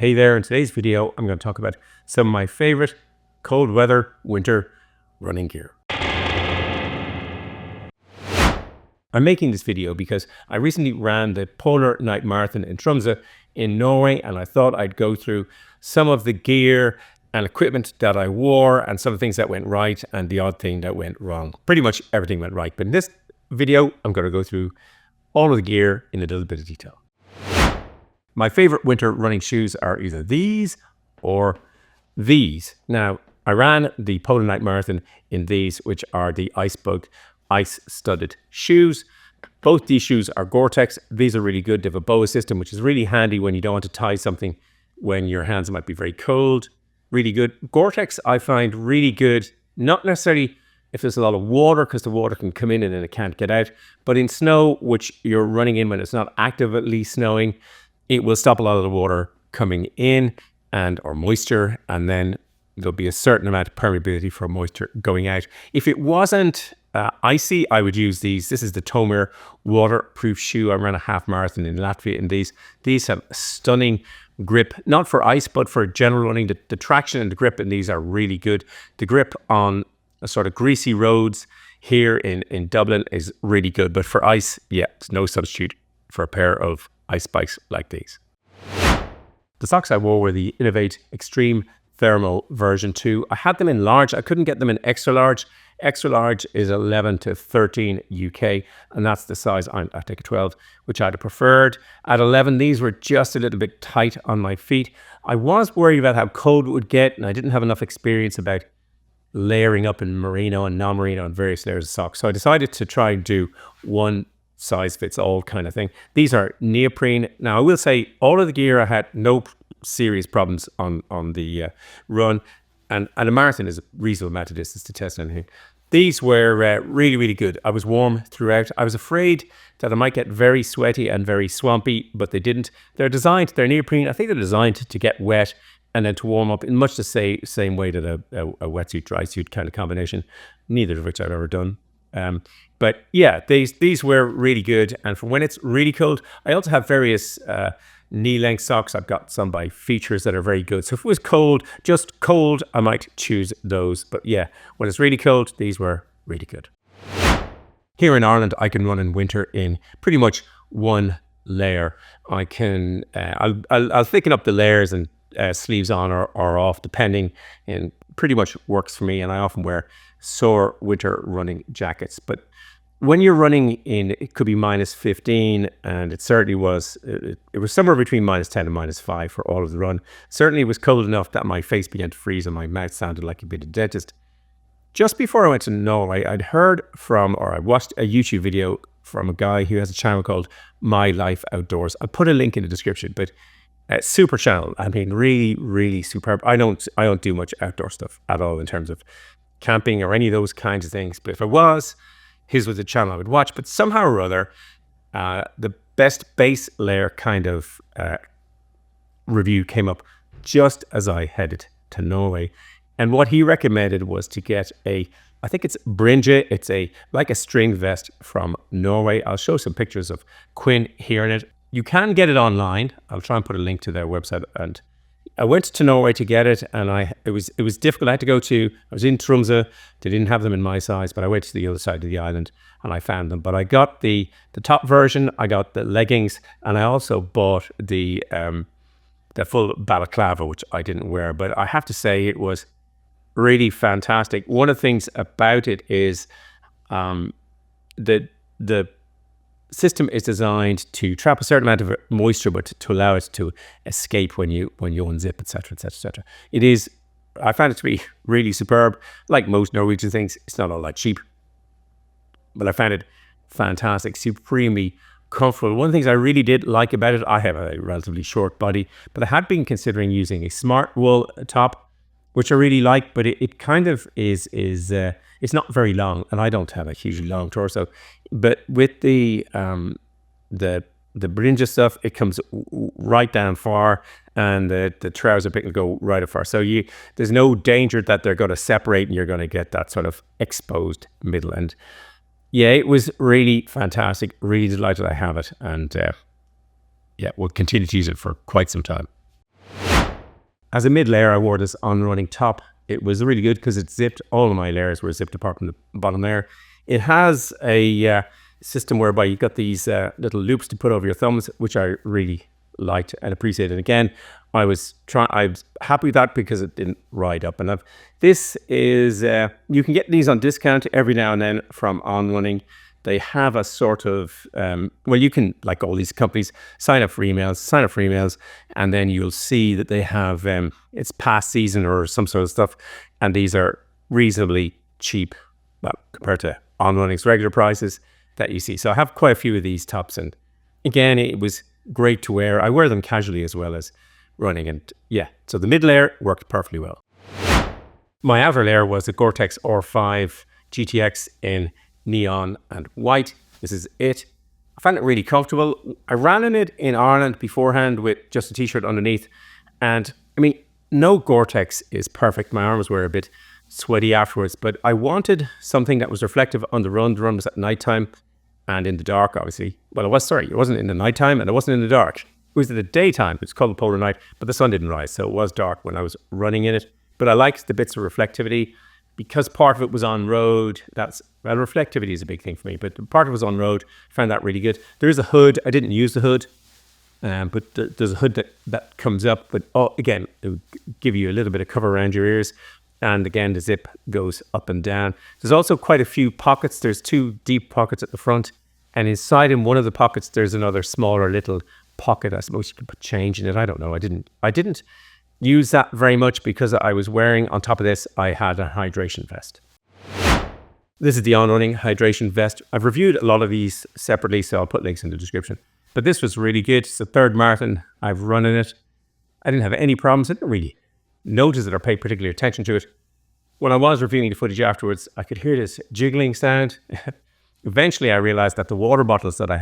Hey there, in today's video, I'm going to talk about some of my favorite cold weather winter running gear. I'm making this video because I recently ran the Polar Night Marathon in Tromsø in Norway, and I thought I'd go through some of the gear and equipment that I wore and some of the things that went right and the odd thing that went wrong. Pretty much everything went right, but in this video, I'm going to go through all of the gear in a little bit of detail. My favorite winter running shoes are either these or these. Now, I ran the Polar Night Marathon in these, which are the IceBug ice studded shoes. Both these shoes are Gore-Tex. These are really good. They have a BOA system, which is really handy when you don't want to tie something when your hands might be very cold. Really good. Gore-Tex I find really good, not necessarily if there's a lot of water, because the water can come in and then it can't get out, but in snow, which you're running in when it's not actively snowing, it will stop a lot of the water coming in or moisture, and then there'll be a certain amount of permeability for moisture going out. If it wasn't icy, I would use these. This is the Tromsø waterproof shoe. I ran a half marathon in Latvia in these. These have stunning grip, not for ice, but for general running. The traction and the grip in these are really good. The grip on a sort of greasy roads here in Dublin is really good, but for ice, yeah, it's no substitute for a pair of ice bikes like these. The socks I wore were the Innovate Extreme Thermal version 2. I had them in large. I couldn't get them in extra large. Extra large is 11 to 13 UK, and that's the size I take a 12, which I'd have preferred. At 11, these were just a little bit tight on my feet. I was worried about how cold it would get, and I didn't have enough experience about layering up in merino and non-merino and various layers of socks. So I decided to try and do one size fits all kind of thing. These are neoprene. Now I will say all of the gear I had no serious problems on the run, and a marathon is a reasonable amount of distance to test anything. These were really, really good. I was warm throughout. I was afraid that I might get very sweaty and very swampy, but they didn't. They're neoprene. I think they're designed to get wet and then to warm up in much the same way that a wetsuit, dry suit kind of combination, neither of which I've ever done. But yeah, these were really good. And for when it's really cold, I also have various knee-length socks. I've got some by Features that are very good. So if it was cold, just cold, I might choose those. But yeah, when it's really cold, these were really good. Here in Ireland, I can run in winter in pretty much one layer. I can, I'll thicken up the layers and sleeves on or off, depending, and pretty much works for me. And I often wear soar winter running jackets. But when you're running in, it could be minus 15, and it certainly was, it was somewhere between minus 10 and minus 5 for all of the run. Certainly it was cold enough that my face began to freeze and my mouth sounded like a bit of dentist. Just before I went to Norway, I'd heard from, or I watched a YouTube video from a guy who has a channel called My Life Outdoors. I'll put a link in the description, but super channel. I mean, really, really superb. I don't do much outdoor stuff at all in terms of camping or any of those kinds of things. But if I was, his was a channel I would watch. But somehow or other, the best base layer kind of review came up just as I headed to Norway. And what he recommended was to get I think it's Brinje. It's like a string vest from Norway. I'll show some pictures of Quinn here in it. You can get it online. I'll try and put a link to their website. And I went to Norway to get it, and it was difficult. I was in Tromsø. They didn't have them in my size, but I went to the other side of the island and I found them. But I got the top version. I got the leggings, and I also bought the full balaclava, which I didn't wear. But I have to say it was really fantastic. One of the things about it is the system is designed to trap a certain amount of moisture, but to allow it to escape when you unzip, etc., etc., etc. It is, I found it to be really superb. Like most Norwegian things, it's not all that cheap, but I found it fantastic, supremely comfortable. One of the things I really did like about it, I have a relatively short body, but I had been considering using a smart wool top, which I really like, but it kind of is it's not very long, and I don't have a hugely long torso. But with the Brinje stuff, it comes right down far, and the trouser bit will go right up far. So there's no danger that they're going to separate and you're going to get that sort of exposed middle. And yeah, it was really fantastic. Really delighted I have it, and yeah, we'll continue to use it for quite some time. As a mid layer, I wore this on-running top. It was really good because it zipped. All of my layers were zipped apart from the bottom layer. It has a system whereby you've got these little loops to put over your thumbs, which I really liked and appreciated. Again, I was happy with that because it didn't ride up. And this is, you can get these on discount every now and then from On-Running. They have a sort of, well, you can, like all these companies, sign up for emails, and then you'll see that they have, it's past season or some sort of stuff. And these are reasonably cheap, well, compared to On-Running's regular prices that you see. So I have quite a few of these tops. And again, it was great to wear. I wear them casually as well as running. And yeah, so the mid layer worked perfectly well. My outer layer was a Gore-Tex R5 GTX in neon and white. This is it. I found it really comfortable. I ran in it in Ireland beforehand with just a t-shirt underneath. And I mean, no Gore-Tex is perfect. My arms were a bit sweaty afterwards, but I wanted something that was reflective on the run. The run was at nighttime and in the dark, obviously. Well, it wasn't in the nighttime and it wasn't in the dark. It was in the daytime. It's called the polar night, but the sun didn't rise. So it was dark when I was running in it. But I liked the bits of reflectivity because part of it was on road. Well, reflectivity is a big thing for me, but part of it was on road. I found that really good. There is a hood. I didn't use the hood, but there's a hood that comes up. But again, it would give you a little bit of cover around your ears. And again, the zip goes up and down. There's also quite a few pockets. There's 2 deep pockets at the front. And inside in one of the pockets, there's another smaller little pocket. I suppose you could put change in it. I don't know. I didn't use that very much because I was wearing, on top of this, I had a hydration vest. This is the On-Running hydration vest. I've reviewed a lot of these separately, so I'll put links in the description. But this was really good. It's the 3rd marathon I've run in it. I didn't have any problems. I didn't really notice it or pay particular attention to it. When I was reviewing the footage afterwards, I could hear this jiggling sound. Eventually, I realized that the water bottles that I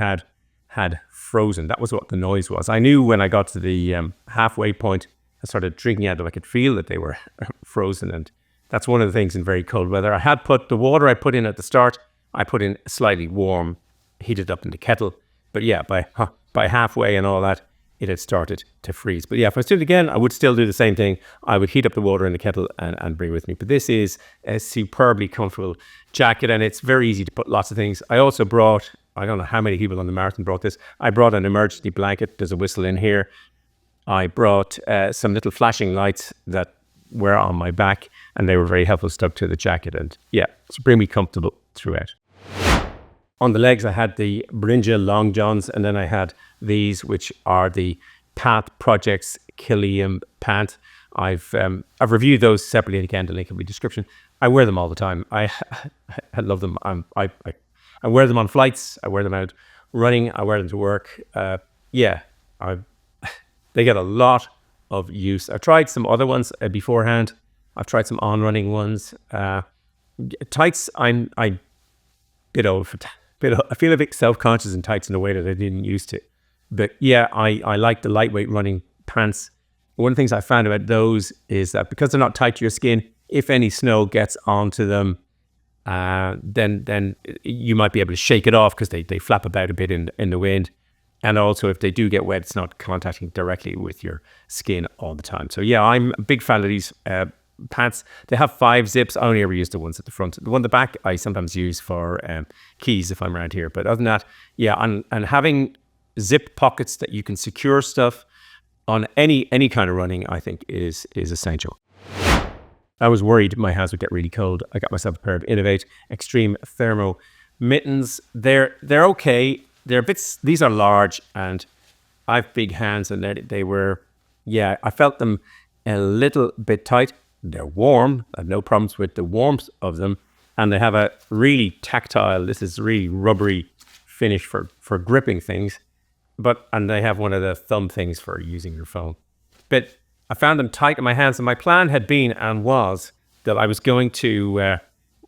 had frozen. That was what the noise was. I knew when I got to the halfway point, I started drinking out of them. I could feel that they were frozen. And that's one of the things in very cold weather. I had put the water I put in at the start, I put in slightly warm, heated up in the kettle. But yeah, by halfway and all that, it had started to freeze. But yeah, if I was doing it again, I would still do the same thing. I would heat up the water in the kettle and bring it with me. But this is a superbly comfortable jacket, and it's very easy to put lots of things. I also brought, I don't know how many people on the marathon brought this. I brought an emergency blanket. There's a whistle in here. I brought some little flashing lights that were on my back, and they were very helpful, stuck to the jacket. And yeah, it's pretty comfortable throughout. On the legs, I had the Berinja long johns, and then I had these, which are the Path Projects Kilium pant. I've reviewed those separately. Again, the link in the description. I wear them all the time. I love them. I wear them on flights. I wear them out running. I wear them to work. Yeah, they get a lot of use. I tried some other ones beforehand. I've tried some on-running ones. Tights, I feel a bit self-conscious in tights in a way that I didn't used to. But yeah, I like the lightweight running pants. One of the things I found about those is that because they're not tight to your skin, if any snow gets onto them, then you might be able to shake it off because they flap about a bit in the wind. And also, if they do get wet, it's not contacting directly with your skin all the time. So yeah, I'm a big fan of these pants. They have 5 zips. I only ever use the ones at the front. The one at the back, I sometimes use for keys if I'm around here. But other than that, yeah, and having zip pockets that you can secure stuff on any kind of running, I think is essential. I was worried my hands would get really cold. I got myself a pair of Innovate Extreme Thermo mittens. They're okay. These are large, and I have big hands, and they were, yeah, I felt them a little bit tight. They're warm. I have no problems with the warmth of them. And they have a really tactile, this is really rubbery finish for gripping things. And they have one of the thumb things for using your phone. But I found them tight in my hands, and my plan had been and was that I was going to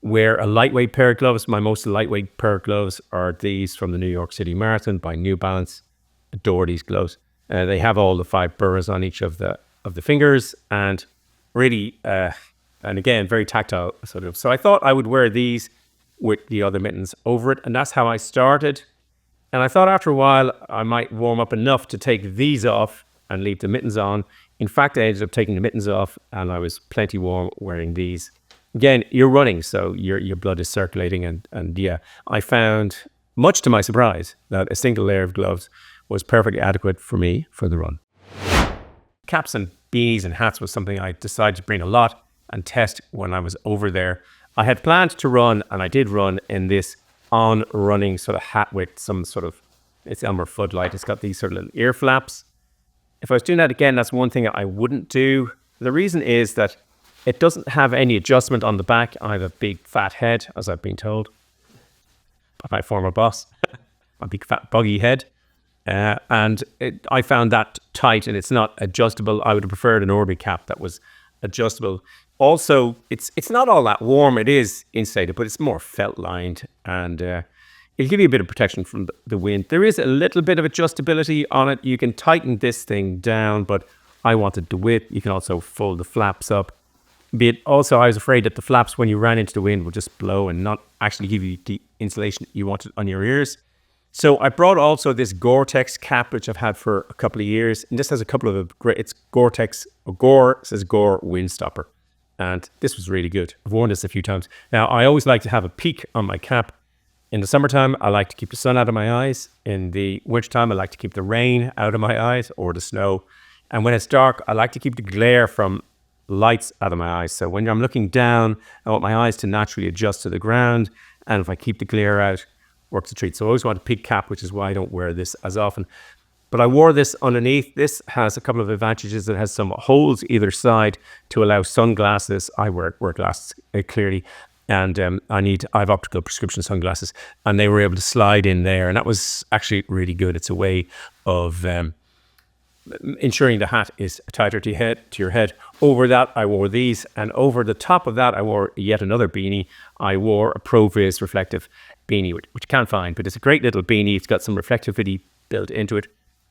wear a lightweight pair of gloves. My most lightweight pair of gloves are these from the New York City Marathon by New Balance. Adore these gloves. They have all the 5 burrs on each of the fingers, and really, and again, very tactile sort of. So I thought I would wear these with the other mittens over it, and that's how I started. And I thought after a while I might warm up enough to take these off and leave the mittens on In fact, I ended up taking the mittens off and I was plenty warm wearing these. Again, you're running, so your blood is circulating. And yeah, I found, much to my surprise, that a single layer of gloves was perfectly adequate for me for the run. Caps and beanies and hats was something I decided to bring a lot and test when I was over there. I had planned to run, and I did run in this on-running sort of hat with some sort of, it's Elmer floodlight. It's got these sort of little ear flaps. If I was doing that again, that's one thing I wouldn't do. The reason is that it doesn't have any adjustment on the back. I have a big fat head, as I've been told by my former boss, a big fat buggy head. I found that tight and it's not adjustable. I would have preferred an Norway cap that was adjustable. Also, it's not all that warm. It is insulated, but it's more felt lined, and it'll give you a bit of protection from the wind. There is a little bit of adjustability on it. You can tighten this thing down, but I wanted the width. You can also fold the flaps up. But also, I was afraid that the flaps, when you ran into the wind, would just blow and not actually give you the insulation you wanted on your ears. So I brought also this Gore-Tex cap, which I've had for a couple of years. And this has a couple of great, it's Gore-Tex, Gore says Gore Windstopper. And this was really good. I've worn this a few times. Now, I always like to have a peak on my cap. In the summertime, I like to keep the sun out of my eyes. In the wintertime, I like to keep the rain out of my eyes or the snow. And when it's dark, I like to keep the glare from lights out of my eyes. So when I'm looking down, I want my eyes to naturally adjust to the ground. And if I keep the glare out, works a treat. So I always want a peak cap, which is why I don't wear this as often. But I wore this underneath. This has a couple of advantages. It has some holes either side to allow sunglasses. I wear glasses clearly, and I have optical prescription sunglasses, and they were able to slide in there, and that was actually really good. It's a way of ensuring the hat is tighter to your head. Over that, I wore these, and over the top of that, I wore yet another beanie. I wore a ProViz reflective beanie, which you can't find, but it's a great little beanie. It's got some reflectivity built into it.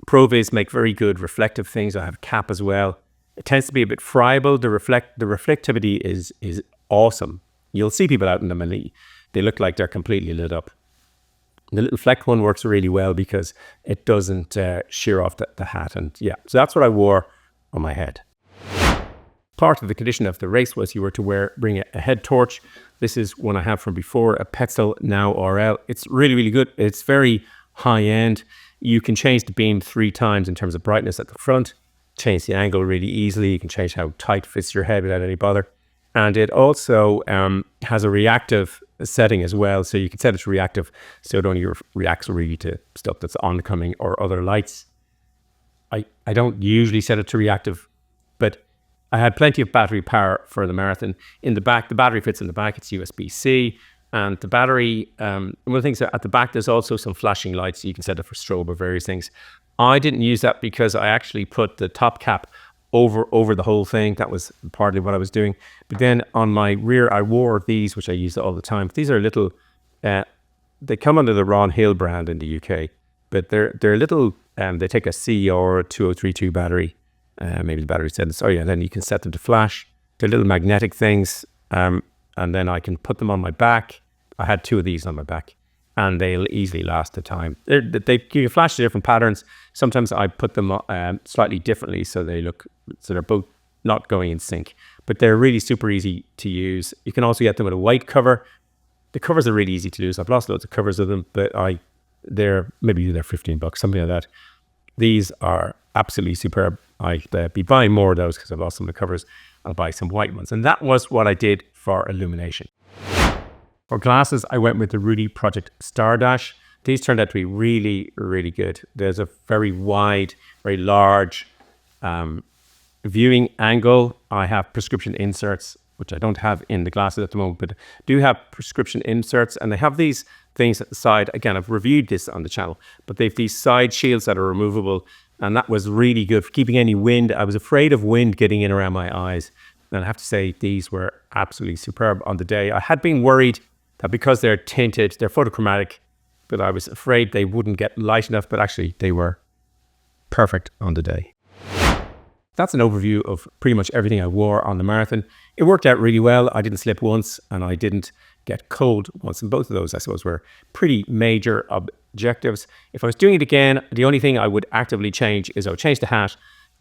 ProViz make very good reflective things. I have a cap as well. It tends to be a bit friable. The reflectivity is awesome. You'll see people out in them and they look like they're completely lit up. The little fleck one works really well because it doesn't shear off the hat. And yeah, so that's what I wore on my head. Part of the condition of the race was you were to bring a head torch. This is one I have from before, a Petzl Now RL. It's really, really good. It's very high end. You can change the beam 3 times in terms of brightness at the front, change the angle really easily. You can change how tight fits your head without any bother. And it also has a reactive setting as well. So you can set it to reactive so it only reacts really to stuff that's oncoming or other lights. I don't usually set it to reactive, but I had plenty of battery power for the marathon. In the back, the battery fits in the back. It's USB-C. And the battery, one of the things at the back, there's also some flashing lights. You can set it for strobe or various things. I didn't use that because I actually put the top cap over the whole thing. That was partly what I was doing. But then on my rear, I wore these, which I use all the time. These are little, they come under the Ron Hill brand in the UK, but they're little, they take a CR 2032 battery. Maybe the battery said, oh yeah, then you can set them to flash. They're little magnetic things. And then I can put them on my back. I had 2 of these on my back, and they'll easily last the time. You can flash the different patterns. Sometimes I put them slightly differently so they're both not going in sync. But they're really super easy to use. You can also get them with a white cover. The covers are really easy to use. I've lost loads of covers of them, but they're 15 bucks, something like that. These are absolutely superb. I'd be buying more of those because I've lost some of the covers. I'll buy some white ones. And that was what I did for illumination. For glasses, I went with the Rudy Project Star Dash. These turned out to be really, really good. There's a very wide, very large viewing angle. I have prescription inserts, which I don't have in the glasses at the moment, but do have prescription inserts. And they have these things at the side. Again, I've reviewed this on the channel, but they have these side shields that are removable. And that was really good for keeping any wind. I was afraid of wind getting in around my eyes. And I have to say, these were absolutely superb on the day. I had been worried that because they're tinted, they're photochromatic, but I was afraid they wouldn't get light enough, but actually they were perfect on the day. That's an overview of pretty much everything I wore on the marathon. It worked out really well. I didn't slip once and I didn't get cold once. And both of those, I suppose, were pretty major objectives. If I was doing it again, the only thing I would actively change is I would change the hat.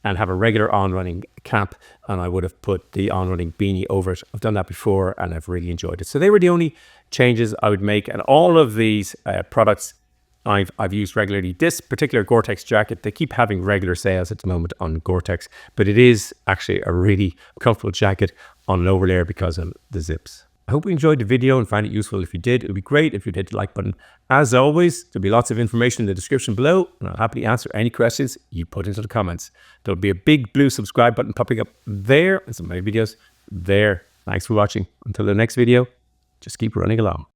and have a regular on-running cap, and I would have put the on-running beanie over it. I've done that before and I've really enjoyed it. So they were the only changes I would make, and all of these products I've used regularly. This particular Gore-Tex jacket, they keep having regular sales at the moment on Gore-Tex, but it is actually a really comfortable jacket on an overlayer because of the zips. I hope you enjoyed the video and found it useful. If you did, it would be great if you'd hit the like button. As always, there'll be lots of information in the description below, and I'll happily answer any questions you put into the comments. There'll be a big blue subscribe button popping up there, and some of my videos there. Thanks for watching. Until the next video, just keep running along.